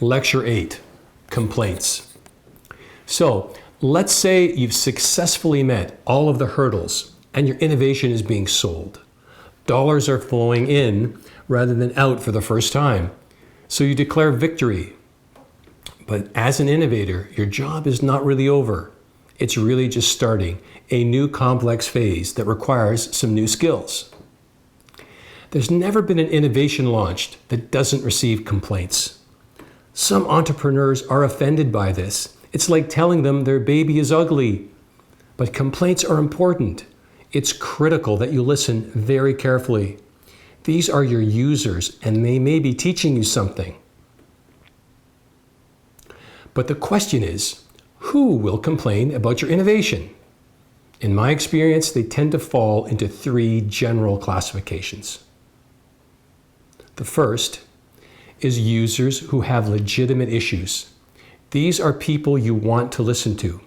Lecture 8, Complaints. So, let's say you've successfully met all of the hurdles and your innovation is being sold. Dollars are flowing in rather than out for the first time. So you declare victory. But as an innovator, your job is not really over. It's really just starting a new complex phase that requires some new skills. There's never been an innovation launched that doesn't receive complaints. Some entrepreneurs are offended by this. It's like telling them their baby is ugly. But complaints are important. It's critical that you listen very carefully. These are your users, and they may be teaching you something. But the question is, who will complain about your innovation? In my experience, they tend to fall into 3 general classifications. The first is users who have legitimate issues. These are people you want to listen to.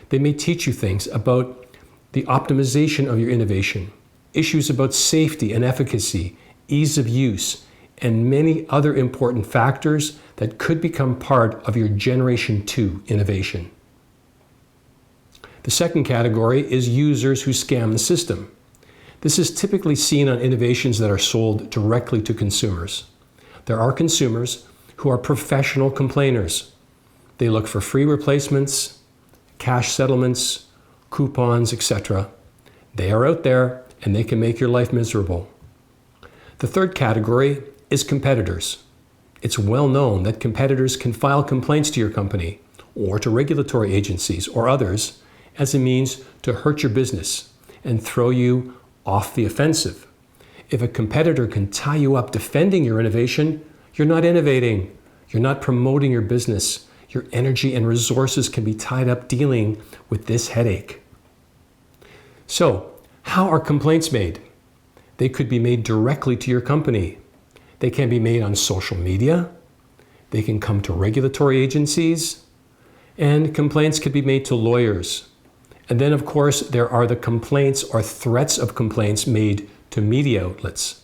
They may teach you things about the optimization of your innovation, issues about safety and efficacy, ease of use, and many other important factors that could become part of your Generation 2 innovation. The second category is users who scam the system. This is typically seen on innovations that are sold directly to consumers. There are consumers who are professional complainers. They look for free replacements, cash settlements, coupons, etc. They are out there and they can make your life miserable. The third category is competitors. It's well known that competitors can file complaints to your company or to regulatory agencies or others as a means to hurt your business and throw you off the offensive. If a competitor can tie you up defending your innovation, you're not innovating. You're not promoting your business. Your energy and resources can be tied up dealing with this headache. So, how are complaints made? They could be made directly to your company. They can be made on social media. They can come to regulatory agencies. And complaints could be made to lawyers. And then, of course, there are the complaints or threats of complaints made to media outlets.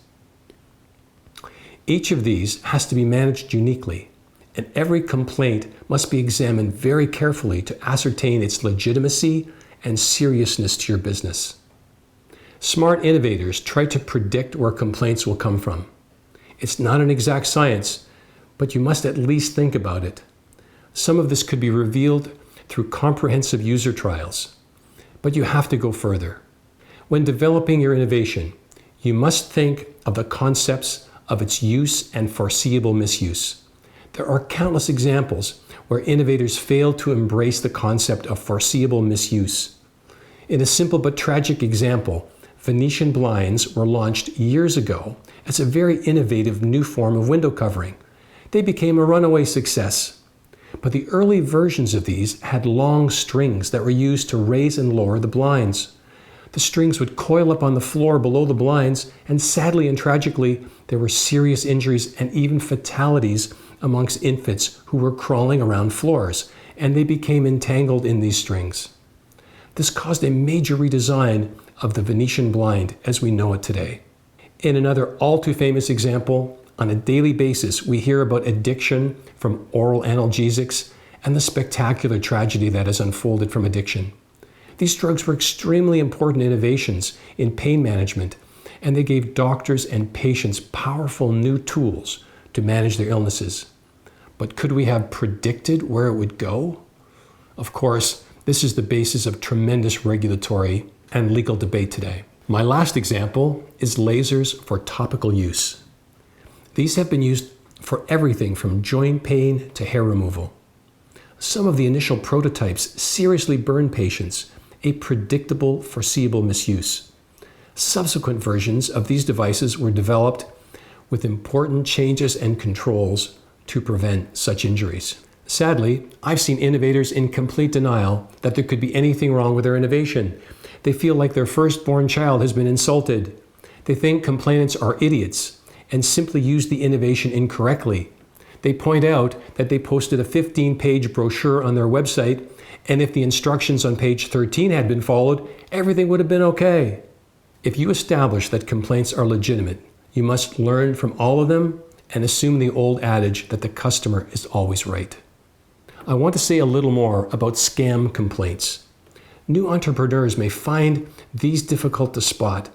Each of these has to be managed uniquely, and every complaint must be examined very carefully to ascertain its legitimacy and seriousness to your business. Smart innovators try to predict where complaints will come from. It's not an exact science, but you must at least think about it. Some of this could be revealed through comprehensive user trials. But you have to go further. When developing your innovation, you must think of the concepts of its use and foreseeable misuse. There are countless examples where innovators fail to embrace the concept of foreseeable misuse. In a simple but tragic example, Venetian blinds were launched years ago as a very innovative new form of window covering. They became a runaway success. But the early versions of these had long strings that were used to raise and lower the blinds. The strings would coil up on the floor below the blinds, and sadly and tragically, there were serious injuries and even fatalities amongst infants who were crawling around floors, and they became entangled in these strings. This caused a major redesign of the Venetian blind as we know it today. In another all too famous example, on a daily basis, we hear about addiction from oral analgesics and the spectacular tragedy that has unfolded from addiction. These drugs were extremely important innovations in pain management, and they gave doctors and patients powerful new tools to manage their illnesses. But could we have predicted where it would go? Of course, this is the basis of tremendous regulatory and legal debate today. My last example is lasers for topical use. These have been used for everything from joint pain to hair removal. Some of the initial prototypes seriously burned patients, a predictable, foreseeable misuse. Subsequent versions of these devices were developed with important changes and controls to prevent such injuries. Sadly, I've seen innovators in complete denial that there could be anything wrong with their innovation. They feel like their firstborn child has been insulted. They think complainants are idiots and simply use the innovation incorrectly. They point out that they posted a 15-page brochure on their website, and if the instructions on page 13 had been followed, everything would have been okay. If you establish that complaints are legitimate, you must learn from all of them and assume the old adage that the customer is always right. I want to say a little more about scam complaints. New entrepreneurs may find these difficult to spot,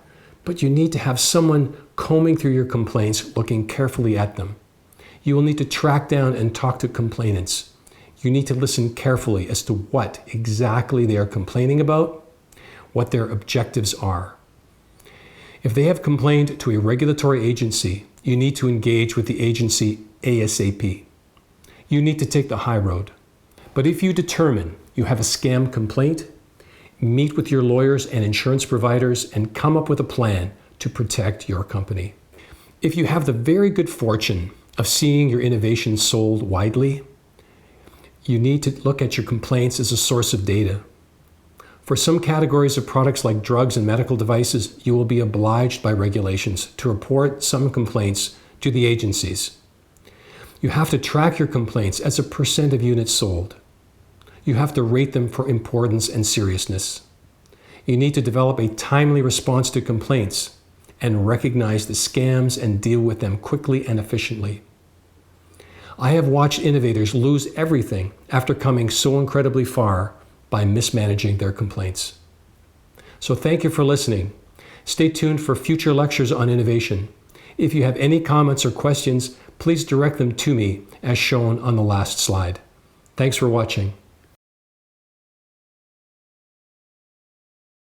but you need to have someone combing through your complaints, looking carefully at them. You will need to track down and talk to complainants. You need to listen carefully as to what exactly they are complaining about, what their objectives are. If they have complained to a regulatory agency, you need to engage with the agency ASAP. You need to take the high road. But if you determine you have a scam complaint, meet with your lawyers and insurance providers and come up with a plan to protect your company. If you have the very good fortune of seeing your innovation sold widely, you need to look at your complaints as a source of data. For some categories of products like drugs and medical devices, you will be obliged by regulations to report some complaints to the agencies. You have to track your complaints as a percent of units sold. You have to rate them for importance and seriousness. You need to develop a timely response to complaints and recognize the scams and deal with them quickly and efficiently. I have watched innovators lose everything after coming so incredibly far by mismanaging their complaints. So thank you for listening. Stay tuned for future lectures on innovation. If you have any comments or questions, please direct them to me as shown on the last slide. Thanks for watching.